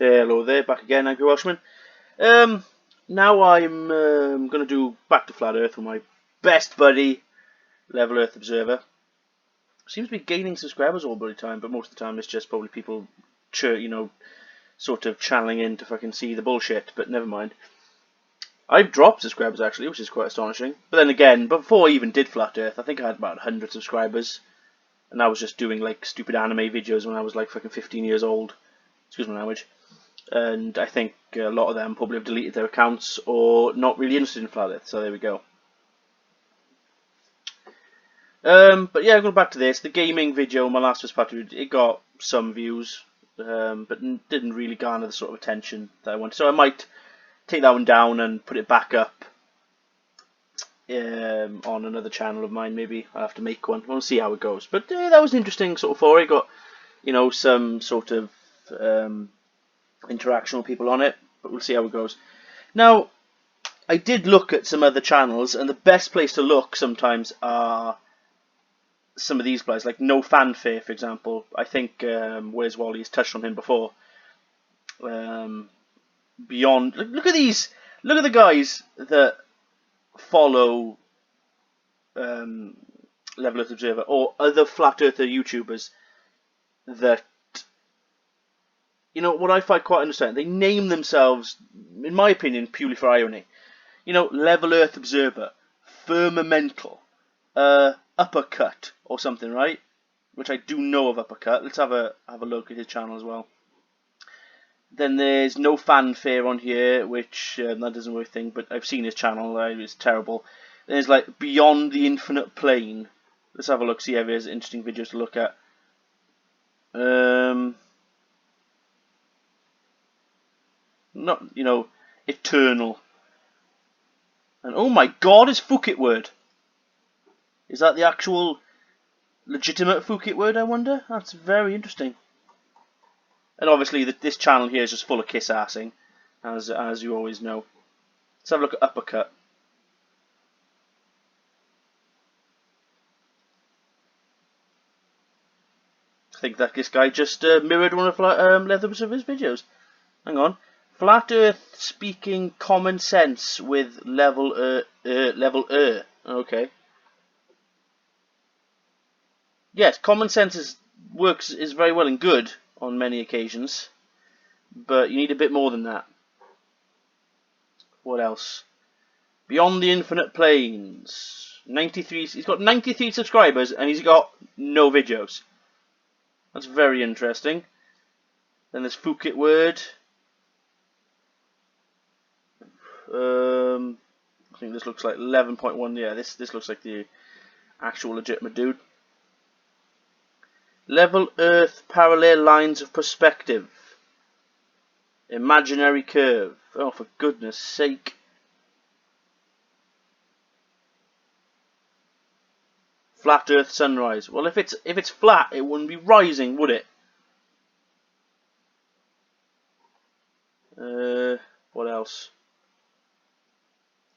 Hello there, back again, Angry Welshman. Now I'm going to do Back to Flat Earth with my best buddy, Level Earth Observer. Seems to be gaining subscribers all the time, but most of the time it's just probably people, sort of channeling in to fucking see the bullshit, but never mind. I've dropped subscribers actually, which is quite astonishing. But then again, before I even did Flat Earth, I think I had about 100 subscribers. And I was just doing like stupid anime videos when I was like fucking 15 years old. Excuse my language. And I think a lot of them probably have deleted their accounts or not really interested in Flat Earth, so there we go. But yeah, going back to this, the gaming video, my last was part of it got some views, but didn't really garner the sort of attention that I wanted. So I might take that one down and put it back up on another channel of mine. Maybe I'll have to make one. We'll see how it goes. But that was an interesting sort of foray. Got some sort of interaction with people on it, but we'll see how it goes. Now, I did look at some other channels, and the best place to look sometimes are some of these guys, like No Fanfare, for example. I think Where's Wally has touched on him before. Beyond, look at these. Look at the guys that follow Level Earth Observer or other Flat Earther YouTubers that, what I find quite understanding, they name themselves, in my opinion, purely for irony. Level Earth Observer, Firmamental, Uppercut, or something, right? Which I do know of Uppercut. Let's have a look at his channel as well. Then there's No Fanfare on here, which that doesn't work thing, but I've seen his channel. It's terrible. Then there's like Beyond the Infinite Plane. Let's have a look, see if there's interesting videos to look at. Not, Eternal. And oh my god, it's Phuket word. Is that the actual legitimate Phuket word, I wonder? That's very interesting. And obviously this channel here is just full of kiss-assing, as you always know. Let's have a look at Uppercut. I think that this guy just mirrored one of Leather Observer's videos. Hang on. Flat Earth speaking common sense with Level Earth. Okay. Yes, common sense is very well and good on many occasions, but you need a bit more than that. What else? Beyond the Infinite Planes. 93. He's got 93 subscribers and he's got no videos. That's very interesting. Then there's Phuket Word. I think this looks like 11.1. Yeah, this looks like the actual legitimate dude. Level Earth Parallel Lines of Perspective. Imaginary Curve. Oh, for goodness sake. Flat Earth Sunrise. Well, if it's flat, it wouldn't be rising, would it? What else?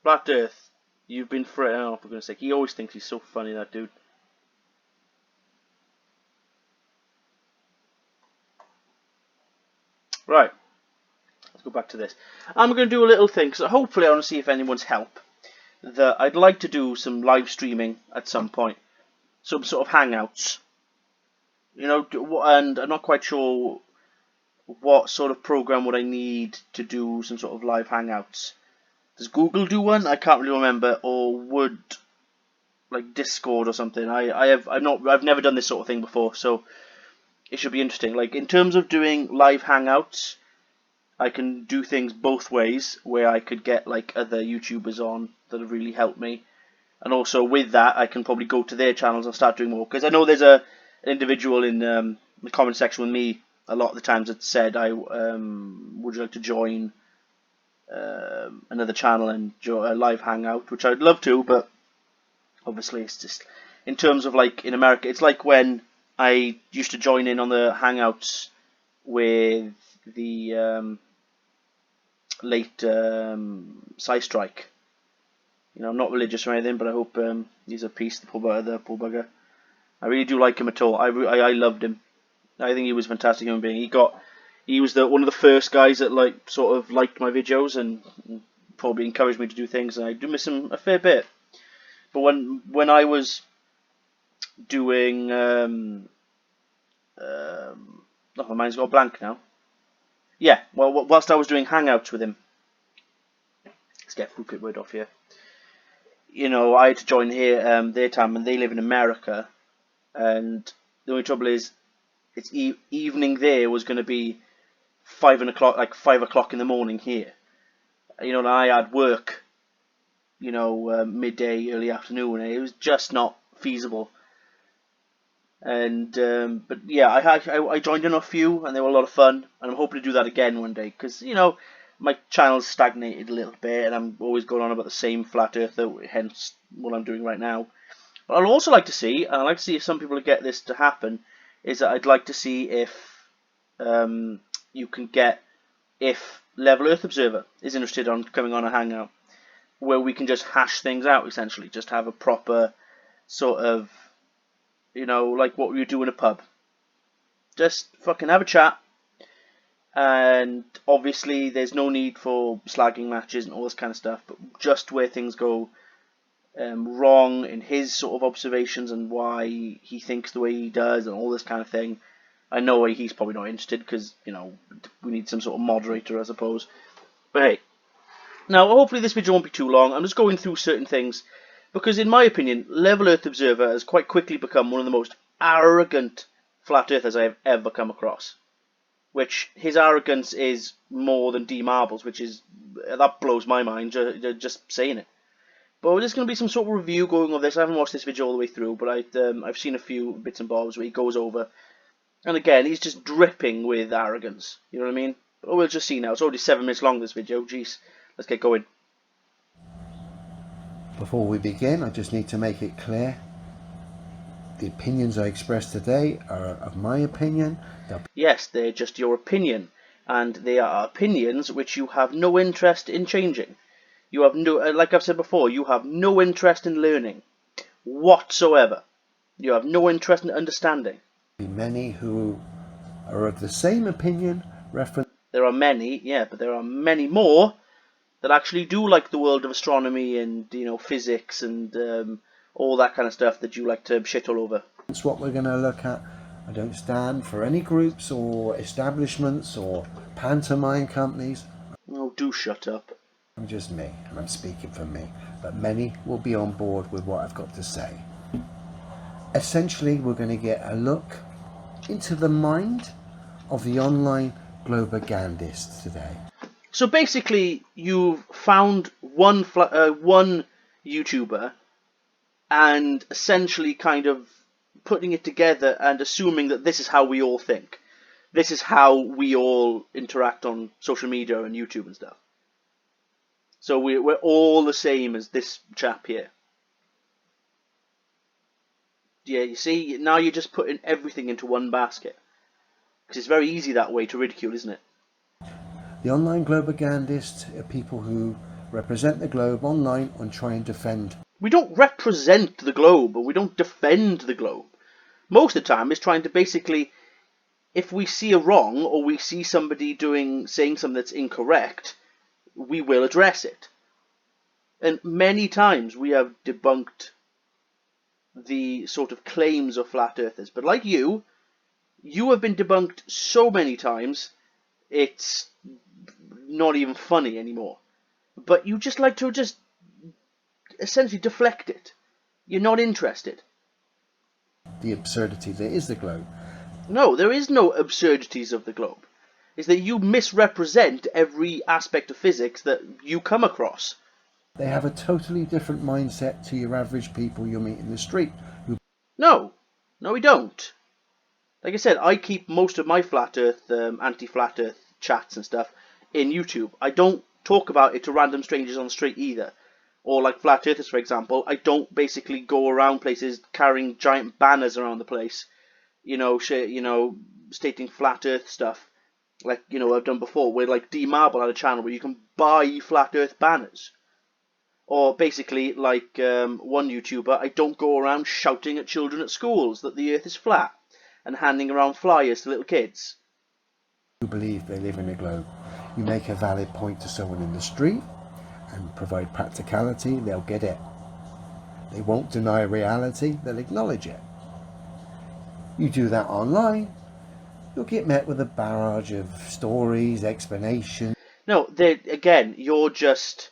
Flat Earth. You've been oh, for goodness sake. He always thinks he's so funny, that dude. Right. Let's go back to this. I'm going to do a little thing, because hopefully I want to see if anyone's help. That I'd like to do some live streaming at some point. Some sort of hangouts. And I'm not quite sure what sort of program would I need to do some sort of live hangouts. Does Google do one? I can't really remember. Or would like Discord or something. I've never done this sort of thing before, so it should be interesting. Like in terms of doing live hangouts, I can do things both ways, where I could get like other YouTubers on that have really helped me. And also with that, I can probably go to their channels and start doing more. Because I know there's an individual in the comment section with me a lot of the times that said, would you like to join another channel and a live hangout, which I'd love to, but obviously it's just, in terms of like in America, it's like when I used to join in on the hangouts with the late Psystrike. I'm not religious or anything, but I hope he's at peace, the poor bugger. I really do like him at all. I loved him. I think he was a fantastic human being. He was one of the first guys that sort of liked my videos and probably encouraged me to do things, and I do miss him a fair bit. But when I was doing oh, my mind's got a blank now. Yeah, well, whilst I was doing Hangouts with him, let's get Phuket word off here. You know, I had to join here their time, and they live in America, and the only trouble is, it's evening there was going to be 5 o'clock, like 5 o'clock in the morning here. You know, and I had work, you know, midday, early afternoon, and it was just not feasible. And but yeah, I joined in a few, and they were a lot of fun, and I'm hoping to do that again one day, because you know my channel's stagnated a little bit, and I'm always going on about the same flat earther, hence what I'm doing right now. But I'd also like to see, and I'd like to see if some people get this to happen, is that I'd like to see if you can get, if Level Earth Observer is interested on coming on a hangout, where we can just hash things out, essentially, just have a proper sort of, you know, like what we do in a pub. Just fucking have a chat. And obviously there's no need for slagging matches and all this kind of stuff, but just where things go wrong in his sort of observations and why he thinks the way he does and all this kind of thing. I know he's probably not interested because, you know, we need some sort of moderator, I suppose. But hey, now hopefully this video won't be too long. I'm just going through certain things because in my opinion, Level Earth Observer has quite quickly become one of the most arrogant flat earthers I have ever come across. Which his arrogance is more than D Marbles, which is, that blows my mind just saying it. But there's going to be some sort of review going over this. I haven't watched this video all the way through, but I've seen a few bits and bobs where he goes over, and again he's just dripping with arrogance. You know what I mean? But we'll just see now. It's already 7 minutes long, this video. Jeez, let's get going. Before we begin, I just need to make it clear. The opinions I express today are of my opinion. Yes, they're just your opinion, and they are opinions which you have no interest in changing. You have no, like I've said before, you have no interest in learning whatsoever. You have no interest in understanding. Many who are of the same opinion reference. There are many, yeah, but there are many more that actually do like the world of astronomy and, you know, physics and all that kind of stuff that you like to shit all over. That's what we're going to look at. I don't stand for any groups or establishments or pantomime companies. Oh, do shut up. I'm just me, and I'm speaking for me, but many will be on board with what I've got to say. Essentially, we're going to get a look into the mind of the online globagandist today. So basically, you've found one YouTuber and essentially kind of putting it together and assuming that this is how we all think. This is how we all interact on social media and YouTube and stuff. So we're all the same as this chap here. Yeah, you see, now you're just putting everything into one basket. Because it's very easy that way to ridicule, isn't it? The online globagandists are people who represent the globe online and try and defend. We don't represent the globe, but we don't defend the globe. Most of the time, it's trying to basically, if we see a wrong or we see somebody saying something that's incorrect, we will address it. And many times we have debunked the sort of claims of flat earthers. But like you have been debunked so many times, it's not even funny anymore. But you just like to just essentially deflect it. You're not interested. The absurdity that is the globe. No, there is no absurdities of the globe. It's that you misrepresent every aspect of physics that you come across. They have a totally different mindset to your average people you'll meet in the street. No, we don't. Like I said, I keep most of my flat earth, anti-flat earth chats and stuff in YouTube. I don't talk about it to random strangers on the street either. Or like flat earthers, for example, I don't basically go around places carrying giant banners around the place, stating flat earth stuff. Like, I've done before, where like D Marble had a channel where you can buy flat earth banners. Or basically, like one YouTuber, I don't go around shouting at children at schools that the earth is flat and handing around flyers to little kids. who believe they live in a globe. You make a valid point to someone in the street and provide practicality, they'll get it. They won't deny reality, they'll acknowledge it. You do that online, you'll get met with a barrage of stories, explanations. No, again, you're just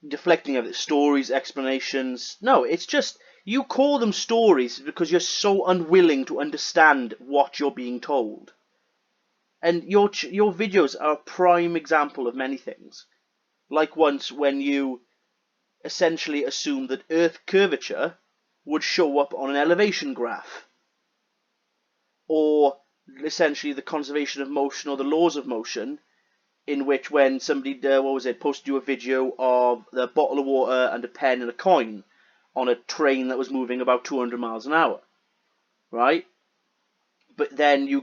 deflecting of it. Stories, explanations. No, it's just, you call them stories because you're so unwilling to understand what you're being told. And your videos are a prime example of many things. Like once when you essentially assumed that Earth curvature would show up on an elevation graph. Or essentially the conservation of motion or the laws of motion, in which when somebody, posted you a video of a bottle of water and a pen and a coin on a train that was moving about 200 miles an hour, right? But then you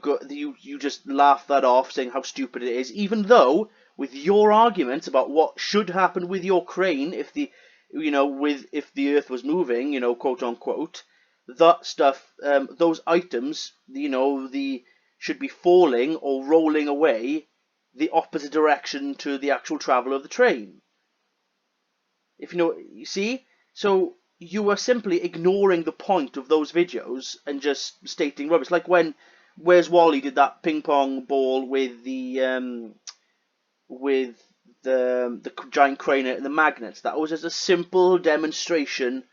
just laugh that off, saying how stupid it is, even though with your arguments about what should happen with your crane if the Earth was moving, quote unquote, that stuff, those items, should be falling or rolling away the opposite direction to the actual travel of the train. You see? So you are simply ignoring the point of those videos and just stating rubbish. Like when Where's Wally did that ping pong ball with the giant crane and the magnets. That was just a simple demonstration,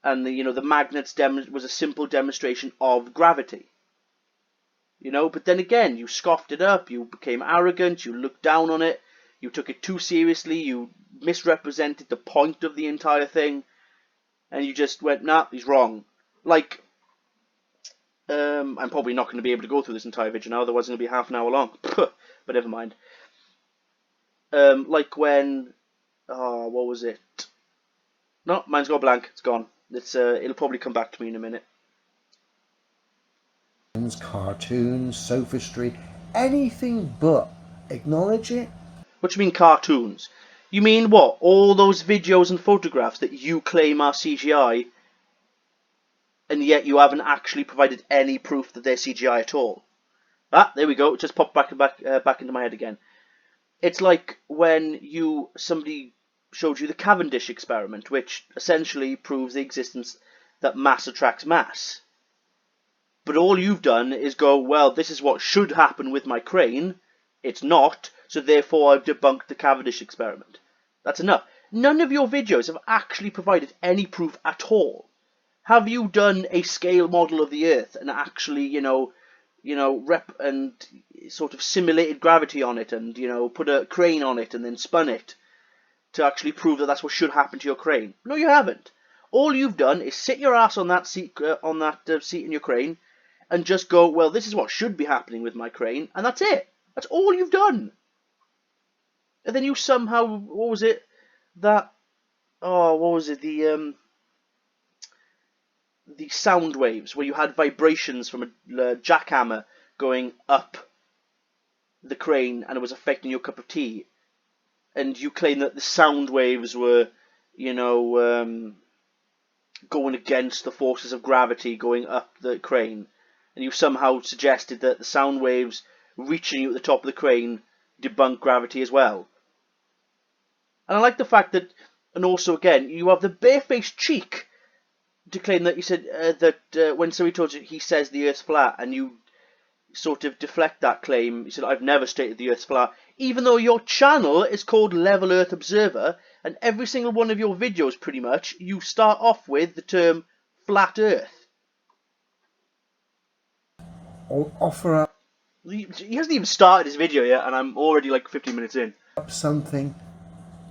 and the magnets was a simple demonstration of gravity. But then again, you scoffed it up, you became arrogant, you looked down on it, you took it too seriously, you misrepresented the point of the entire thing, and you just went, nah, he's wrong. Like, I'm probably not going to be able to go through this entire video now, otherwise it's going to be half an hour long. But never mind. Like when, what was it? No, mine's got blank, it's gone. It'll probably come back to me in a minute. Cartoons, sophistry, anything but acknowledge it. What do you mean cartoons? You mean what? All those videos and photographs that you claim are CGI, and yet you haven't actually provided any proof that they're CGI at all. Ah, there we go. It just popped back into my head again. It's like when somebody showed you the Cavendish experiment, which essentially proves the existence that mass attracts mass. But all you've done is go, well, this is what should happen with my crane. It's not, so therefore I've debunked the Cavendish experiment. That's enough. None of your videos have actually provided any proof at all. Have you done a scale model of the Earth and actually, rep and sort of simulated gravity on it and, put a crane on it and then spun it to actually prove that that's what should happen to your crane? No, you haven't. All you've done is sit your ass on that seat, seat in your crane, and just go, well, this is what should be happening with my crane, and that's it. That's all you've done. And then you somehow, the sound waves, where you had vibrations from a jackhammer going up the crane, and it was affecting your cup of tea. And you claim that the sound waves were, going against the forces of gravity going up the crane. And you somehow suggested that the sound waves reaching you at the top of the crane debunk gravity as well. And I like the fact that, and also again, you have the barefaced cheek to claim that you said that when somebody told you he says the Earth's flat, and you sort of deflect that claim. You said, I've never stated the Earth's flat, even though your channel is called Level Earth Observer, and every single one of your videos, pretty much, you start off with the term flat Earth. Or offer up. He hasn't even started his video yet, and I'm already like 15 minutes in. Something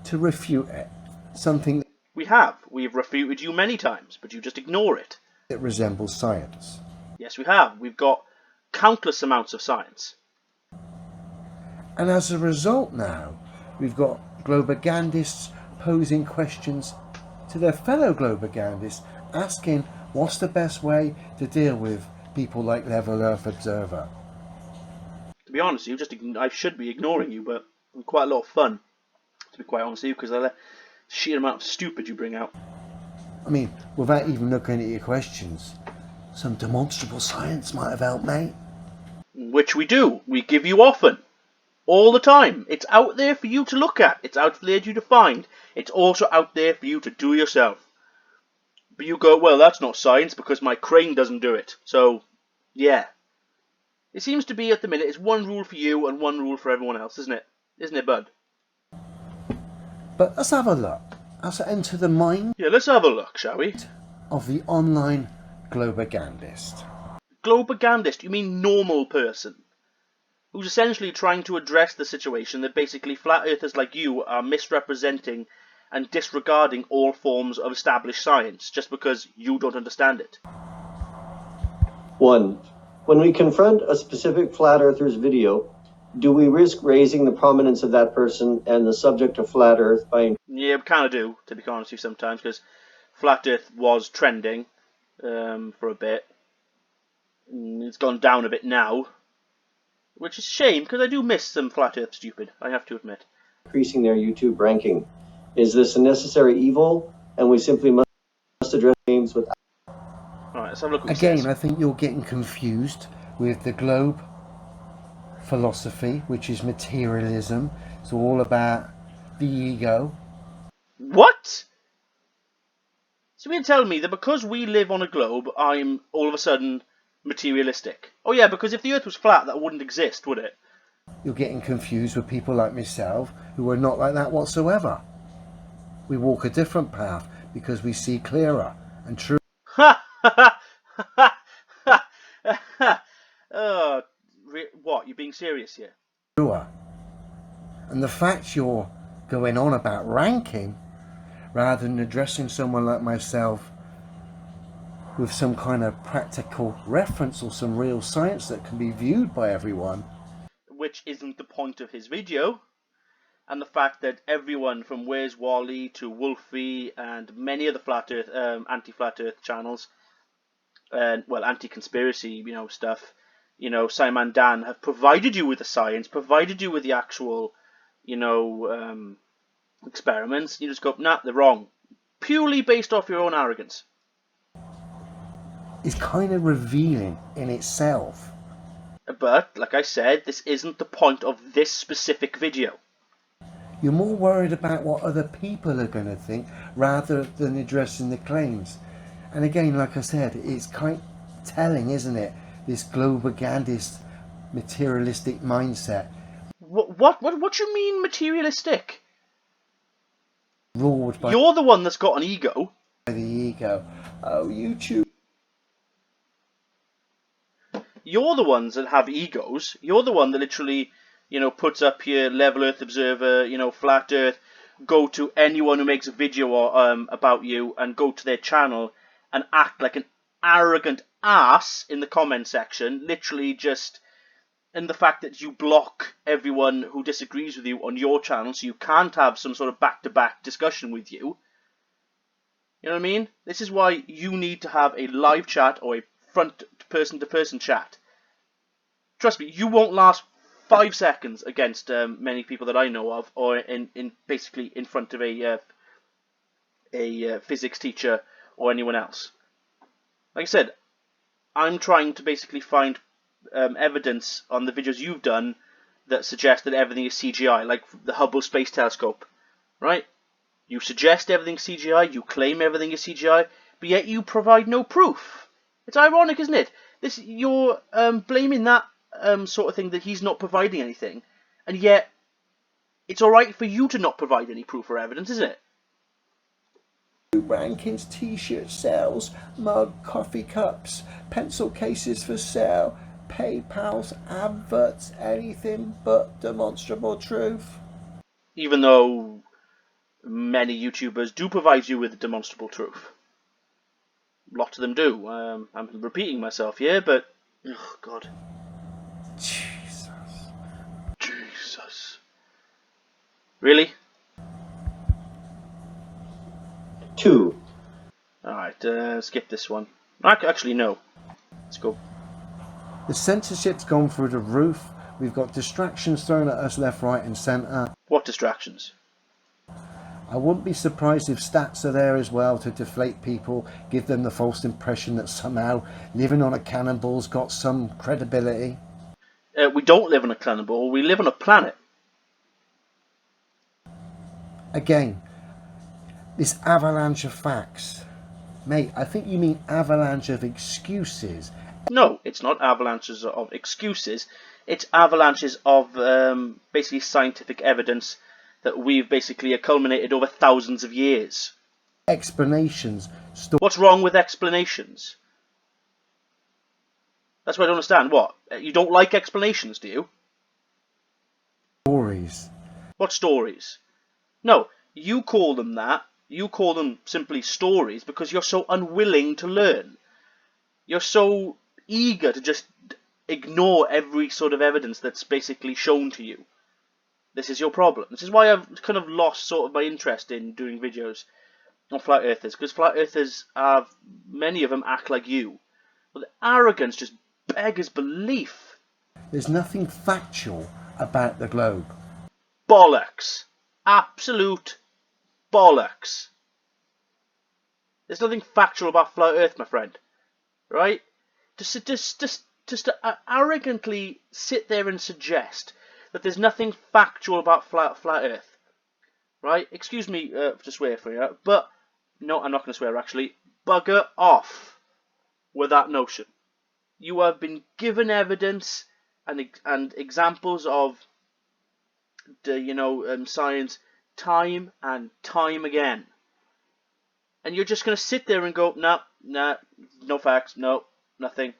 to refute it. Something. We've refuted you many times, but you just ignore it. That resembles science. Yes, we have. We've got countless amounts of science. And as a result now, we've got globogandists posing questions to their fellow globogandists, asking what's the best way to deal with people like Level Earth Observer. To be honest with you, I should be ignoring you, but I'm quite a lot of fun, to be quite honest with you, because of the sheer amount of stupid you bring out. I mean, without even looking at your questions, some demonstrable science might have helped, mate. Will which we do. We give you often. All the time. It's out there for you to look at. It's out there for you to find. It's also out there for you to do yourself. But you go, well, that's not science because my crane doesn't do it. So, yeah. It seems to be at the minute, it's one rule for you and one rule for everyone else, isn't it? Isn't it, bud? But let's have a look. Let's enter the mind Yeah, let's have a look, shall we? of the online globagandist. Globagandist, you mean normal person? Who's essentially trying to address the situation that basically flat earthers like you are misrepresenting and disregarding all forms of established science just because you don't understand it. 1. When we confront a specific flat earther's video, do we risk raising the prominence of that person and the subject of flat earth by... Yeah, we kind of do, to be honest with you, sometimes, because flat earth was trending for a bit. It's gone down a bit now, which is a shame, because I do miss some flat earth stupid, I have to admit. increasing their YouTube ranking? Is this a necessary evil, and we simply must address names with... Alright, let's have a look what he Again, says. I think you're getting confused with the globe philosophy, which is materialism. It's all about the ego. What? So you're telling me that because we live on a globe, I'm all of a sudden materialistic? Oh yeah, because if the earth was flat, that wouldn't exist, would it? You're getting confused with people like myself who are not like that whatsoever. We walk a different path because we see clearer and truer. Ha ha ha ha ha. What? You're being serious here? And the fact you're going on about ranking rather than addressing someone like myself with some kind of practical reference or some real science that can be viewed by everyone. Which isn't the point of his video. And the fact that everyone from Where's Wally to Wolfie and many other flat earth, anti-flat earth channels, and well, anti-conspiracy, stuff, Simon Dan have provided you with the science, provided you with the actual, experiments. You just go, nah, they're wrong, purely based off your own arrogance. It's kind of revealing in itself. But like I said, this isn't the point of this specific video. You're more worried about what other people are going to think rather than addressing the claims. And again, like I said, it's quite telling, isn't it? This globagandist, materialistic mindset. What do you mean materialistic? Ruled by You're the one that's got an ego. the ego. Oh, YouTube. You're the ones that have egos. You're the one that literally, puts up your Level Earth Observer, Flat Earth, go to anyone who makes a video about you and go to their channel and act like an arrogant ass in the comment section, literally just, and the fact that you block everyone who disagrees with you on your channel so you can't have some sort of back-to-back discussion with you. You know what I mean? This is why you need to have a live chat or a front person-to-person chat. Trust me, you won't last 5 seconds against many people that I know of, or in basically in front of a physics teacher or anyone else. Like I said, I'm trying to basically find evidence on the videos you've done that suggest that everything is CGI, like the Hubble Space Telescope, right? You suggest everything's CGI, you claim everything is CGI, but yet you provide no proof. It's ironic, isn't it? You're blaming that sort of thing that he's not providing anything, and yet it's alright for you to not provide any proof or evidence, isn't it? Rankings, t-shirt sales, mug, coffee cups, pencil cases for sale, PayPal's, adverts, anything but demonstrable truth. Even though many YouTubers do provide you with demonstrable truth. Lots of them do. I'm repeating myself here, but oh God. Jesus. Really? 2. Alright, skip this one. Actually, no. Let's go. The censorship's gone through the roof. We've got distractions thrown at us left, right and centre. What distractions? I wouldn't be surprised if stats are there as well to deflate people, give them the false impression that somehow living on a cannonball's got some credibility. We don't live on a cannonball, we live on a planet. Again, this avalanche of facts. Mate, I think you mean avalanche of excuses. No, it's not avalanches of excuses. It's avalanches of basically scientific evidence that we've basically culminated over thousands of years. Explanations. What's wrong with explanations? That's what I don't understand. What? You don't like explanations, do you? Stories. What stories? No, you call them that. You call them simply stories because you're so unwilling to learn. You're so eager to just ignore every sort of evidence that's basically shown to you. This is your problem. This is why I've kind of lost sort of my interest in doing videos on flat earthers, because flat earthers have, many of them act like you. But the arrogance just beggars belief. There's nothing factual about the globe. Bollocks. Absolute bollocks. There's nothing factual about flat earth, my friend. Right? Just to arrogantly sit there and suggest that there's nothing factual about flat earth. Right? Excuse me to swear for you, but no, I'm not going to swear actually. Bugger off with that notion. You have been given evidence and examples of the science time and time again, and you're just going to sit there and go, nah, no facts, no, nothing.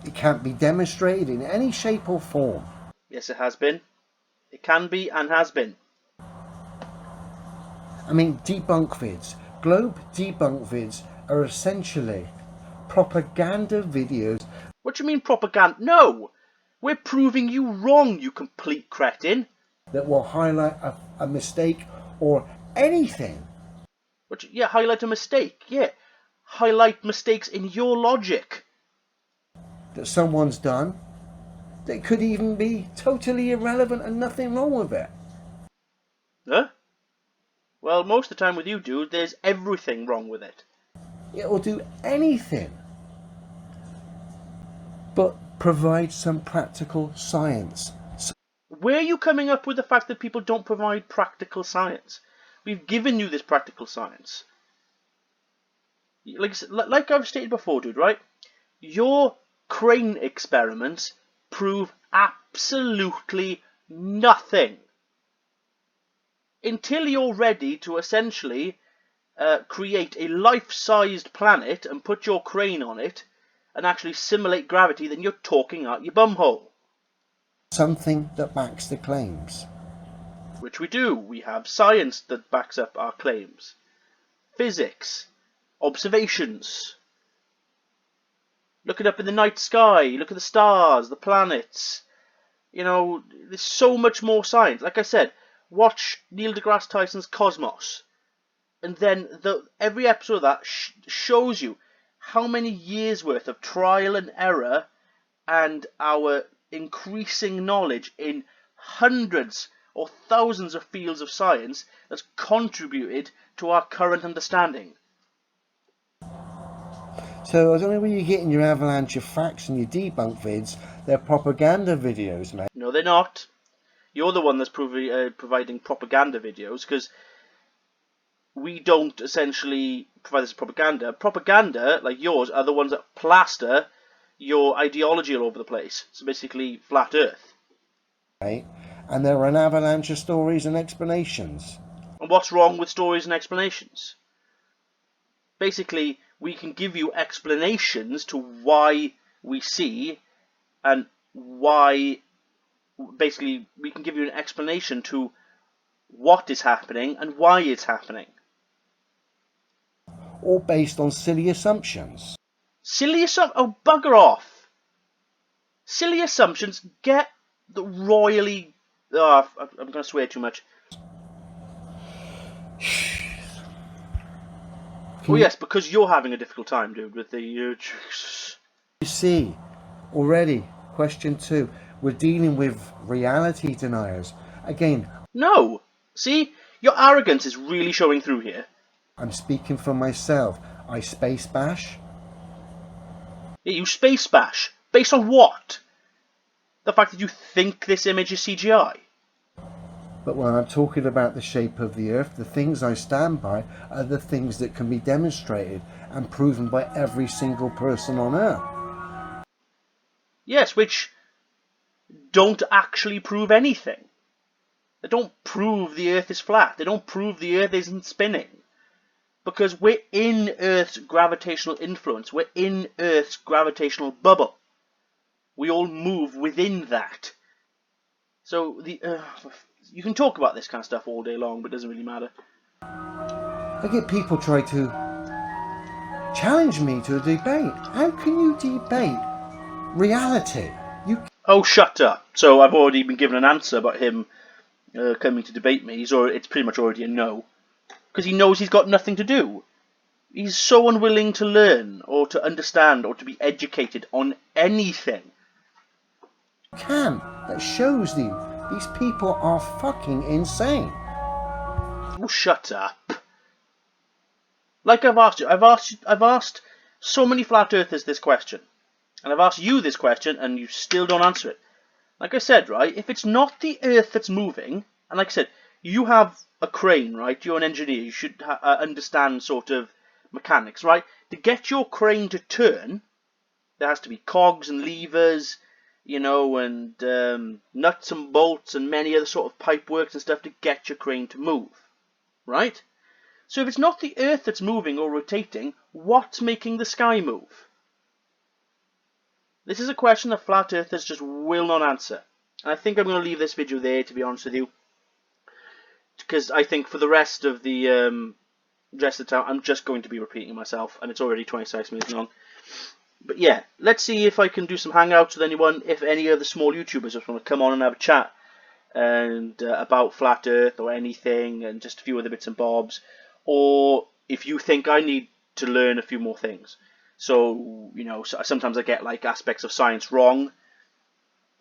It can't be demonstrated in any shape or form. Yes, it has been. It can be and has been. I mean, debunk vids. Globe debunk vids are essentially propaganda videos. What do you mean propaganda? No! We're proving you wrong, you complete cretin. That will highlight a mistake or anything. Yeah, highlight a mistake. Yeah, highlight mistakes in your logic. That someone's done that could even be totally irrelevant and nothing wrong with it. Huh? Well, most of the time with you, dude, there's everything wrong with it. It will do anything but provide some practical science. Where are you coming up with the fact that people don't provide practical science? We've given you this practical science. Like I've stated before, dude, right? Your crane experiments prove absolutely nothing. Until you're ready to essentially create a life-sized planet and put your crane on it and actually simulate gravity, then you're talking out your bumhole. Something that backs the claims. Which we do. We have science that backs up our claims. Physics. Observations. Looking up in the night sky. Look at the stars, the planets. There's so much more science. Like I said, watch Neil deGrasse Tyson's Cosmos. And then every episode of that shows you how many years worth of trial and error and our increasing knowledge in hundreds or thousands of fields of science that's contributed to our current understanding. So I don't know where you're getting your avalanche of facts and your debunk vids. They're propaganda videos, mate. No, they're not. You're the one that's providing propaganda videos, because we don't essentially provide this propaganda. Propaganda, like yours, are the ones that plaster your ideology all over the place. So basically, flat earth. Right? And there are an avalanche of stories and explanations. And what's wrong with stories and explanations? Basically, we can give you explanations to why we see, and why, basically, we can give you an explanation to what is happening and why it's happening. All based on silly assumptions. Silly assumptions? Oh, bugger off. Silly assumptions get the royally... Oh, I'm going to swear too much. Oh yes, because you're having a difficult time, dude, with the... You see, already, question 2, we're dealing with reality deniers. Again... No! See? Your arrogance is really showing through here. I'm speaking for myself. I space bash. Yeah, you space bash. Based on what? The fact that you think this image is CGI? But when I'm talking about the shape of the earth, the things I stand by are the things that can be demonstrated and proven by every single person on earth. Yes, which don't actually prove anything. They don't prove the earth is flat. They don't prove the earth isn't spinning. Because we're in Earth's gravitational influence. We're in Earth's gravitational bubble. We all move within that. So you can talk about this kind of stuff all day long, but it doesn't really matter. I get people try to challenge me to a debate. How can you debate reality? Oh, shut up. So I've already been given an answer about him coming to debate me. It's pretty much already a no. Because he knows he's got nothing to do. He's so unwilling to learn, or to understand, or to be educated on anything. That shows you these people are fucking insane. Oh, shut up. Like I've asked so many flat earthers this question. And I've asked you this question, and you still don't answer it. Like I said, right, if it's not the earth that's moving, and like I said, you have a crane, right, you're an engineer, you should understand sort of mechanics, right? To get your crane to turn, there has to be cogs and levers, you know, and nuts and bolts and many other sort of pipe works and stuff to get your crane to move, right? So if it's not the earth that's moving or rotating, what's making the sky move? This is a question that flat earthers just will not answer. And I think I'm going to leave this video there, to be honest with you. Because I think for the rest of the time, I'm just going to be repeating myself. And it's already 26 minutes long. But yeah, let's see if I can do some hangouts with anyone. If any other small YouTubers just want to come on and have a chat. And about flat earth or anything. And just a few other bits and bobs. Or if you think I need to learn a few more things. So, you know, sometimes I get like aspects of science wrong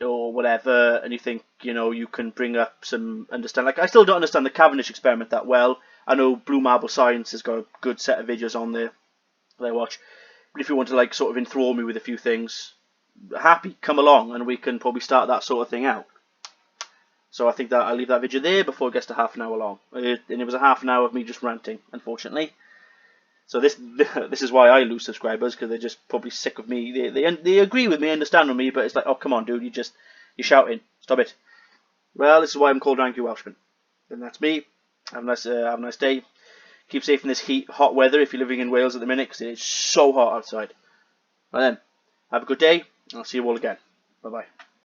or whatever, and you think, you know, you can bring up some understanding. Like, I still don't understand the Cavendish experiment that well. I know Blue Marble Science has got a good set of videos on there that I watch. But if you want to, like, sort of enthrall me with a few things, happy, come along, and we can probably start that sort of thing out. So I think that I'll leave that video there before it gets to half an hour long. And it was a half an hour of me just ranting, unfortunately. So this is why I lose subscribers, because they're just probably sick of me. They agree with me, understand with me, but it's like, oh, come on, dude, you're shouting. Stop it. Well, this is why I'm called Angry Welshman. And that's me. Have a nice day. Keep safe in this hot weather if you're living in Wales at the minute, because it's so hot outside. Well then, have a good day, and I'll see you all again. Bye-bye.